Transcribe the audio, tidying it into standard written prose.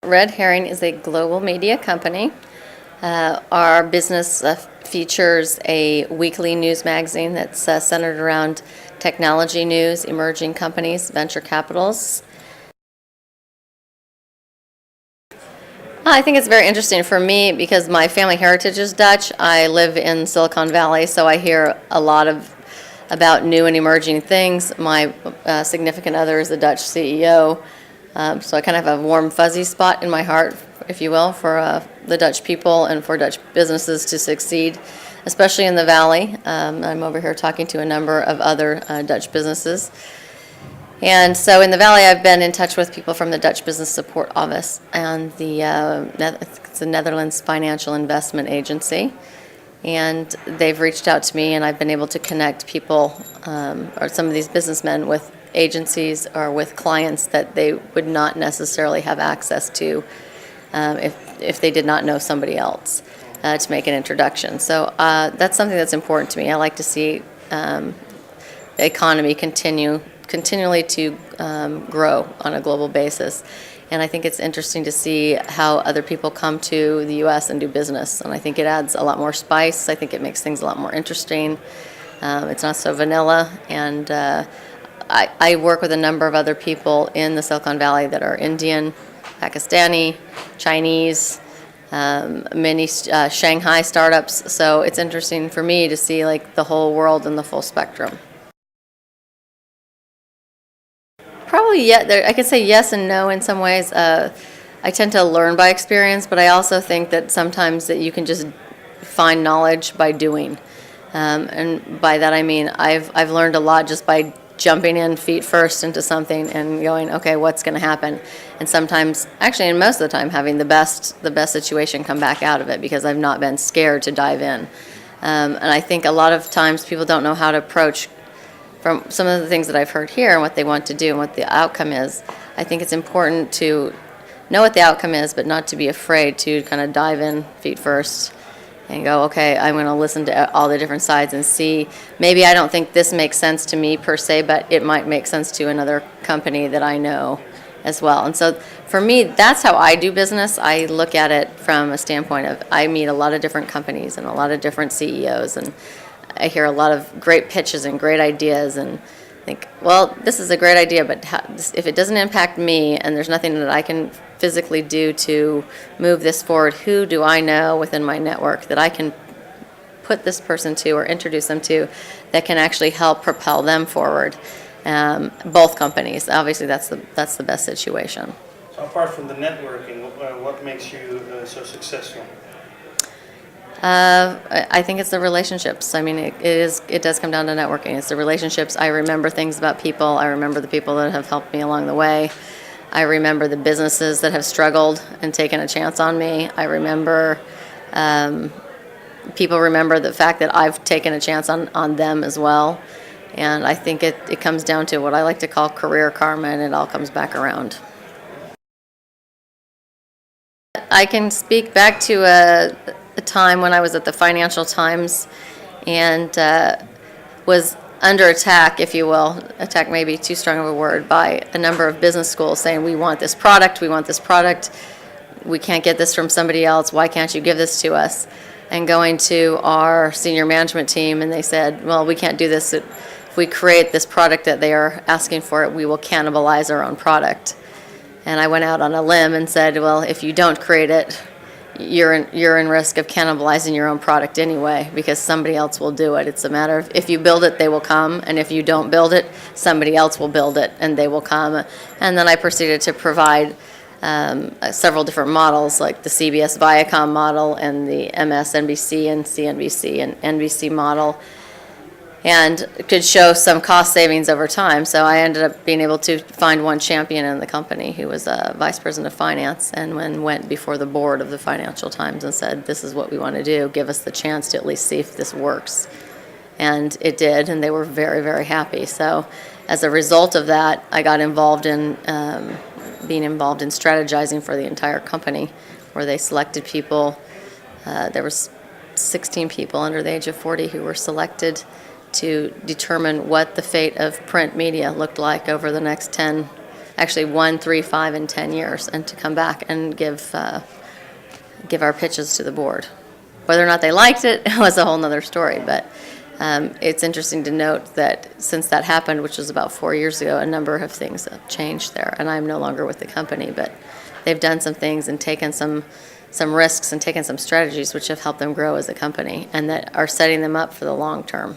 Red Herring is a global media company. Our business features a weekly news magazine that's centered around technology news, emerging companies, venture capitals. I think it's very interesting for me because my family heritage is Dutch. I live in Silicon Valley, so I hear a lot about new and emerging things. My significant other is a Dutch CEO, so I kind of have a warm, fuzzy spot in my heart, if you will, for the Dutch people and for Dutch businesses to succeed, especially in the Valley. I'm over here talking to a number of other Dutch businesses. And so in the Valley, I've been in touch with people from the Dutch Business Support Office and it's the Netherlands Financial Investment Agency. And they've reached out to me, and I've been able to connect people, or some of these businessmen, with agencies or with clients that they would not necessarily have access to if they did not know somebody else to make an introduction. So that's something that's important to me. I like to see the economy continually to grow on a global basis. And I think it's interesting to see how other people come to the U.S. and do business. And I think it adds a lot more spice. I think it makes things a lot more interesting. It's not so vanilla. And I work with a number of other people in the Silicon Valley that are Indian, Pakistani, Chinese, many Shanghai startups. So it's interesting for me to see like the whole world and the full spectrum. Probably, yeah. I could say yes and no in some ways. I tend to learn by experience, but I also think that sometimes that you can just find knowledge by doing. And by that I mean I've learned a lot just by jumping in feet first into something and going, okay, what's going to happen? And sometimes, actually, and most of the time, having the best situation come back out of it because I've not been scared to dive in. And I think a lot of times people don't know how to approach. From some of the things that I've heard here and what they want to do and what the outcome is, I think it's important to know what the outcome is, but not to be afraid to kind of dive in feet first and go, okay, I'm going to listen to all the different sides and see, maybe I don't think this makes sense to me per se, but it might make sense to another company that I know as well. And so for me, that's how I do business. I look at it from a standpoint of I meet a lot of different companies and a lot of different CEOs, and I hear a lot of great pitches and great ideas and think, well, this is a great idea, but if it doesn't impact me and there's nothing that I can physically do to move this forward, who do I know within my network that I can put this person to or introduce them to that can actually help propel them forward? Both companies, obviously that's the best situation. So apart from the networking, what makes you so successful? I think it's the relationships. I mean, it does come down to networking. It's the relationships. I remember things about people. I remember the people that have helped me along the way. I remember the businesses that have struggled and taken a chance on me. I remember people remember the fact that I've taken a chance on them as well. And I think it comes down to what I like to call career karma, and it all comes back around. I can speak back to a time when I was at the Financial Times and was under attack, if you will. Attack may be too strong of a word, by a number of business schools saying, we want this product, we can't get this from somebody else, why can't you give this to us? And going to our senior management team, and they said, well, we can't do this. If we create this product that they are asking for, we will cannibalize our own product. And I went out on a limb and said, well, if you don't create it, you're in risk of cannibalizing your own product anyway, because somebody else will do it. It's a matter of, if you build it, they will come, and if you don't build it, somebody else will build it and they will come. And then I proceeded to provide several different models, like the CBS Viacom model and the MSNBC and CNBC and NBC model, and could show some cost savings over time. So I ended up being able to find one champion in the company who was a vice president of finance, and went before the board of the Financial Times and said, this is what we want to do, give us the chance to at least see if this works. And it did, and they were very, very happy. So as a result of that, I got involved in being involved in strategizing for the entire company, where they selected people. There was 16 people under the age of 40 who were selected to determine what the fate of print media looked like over the next 10 actually 1, 3, 5, and 10 years, and to come back and give our pitches to the board. Whether or not they liked it was a whole nother story, but it's interesting to note that since that happened, which was about 4 years ago, a number of things have changed there, and I'm no longer with the company, but they've done some things and taken some risks and taken some strategies which have helped them grow as a company and that are setting them up for the long term.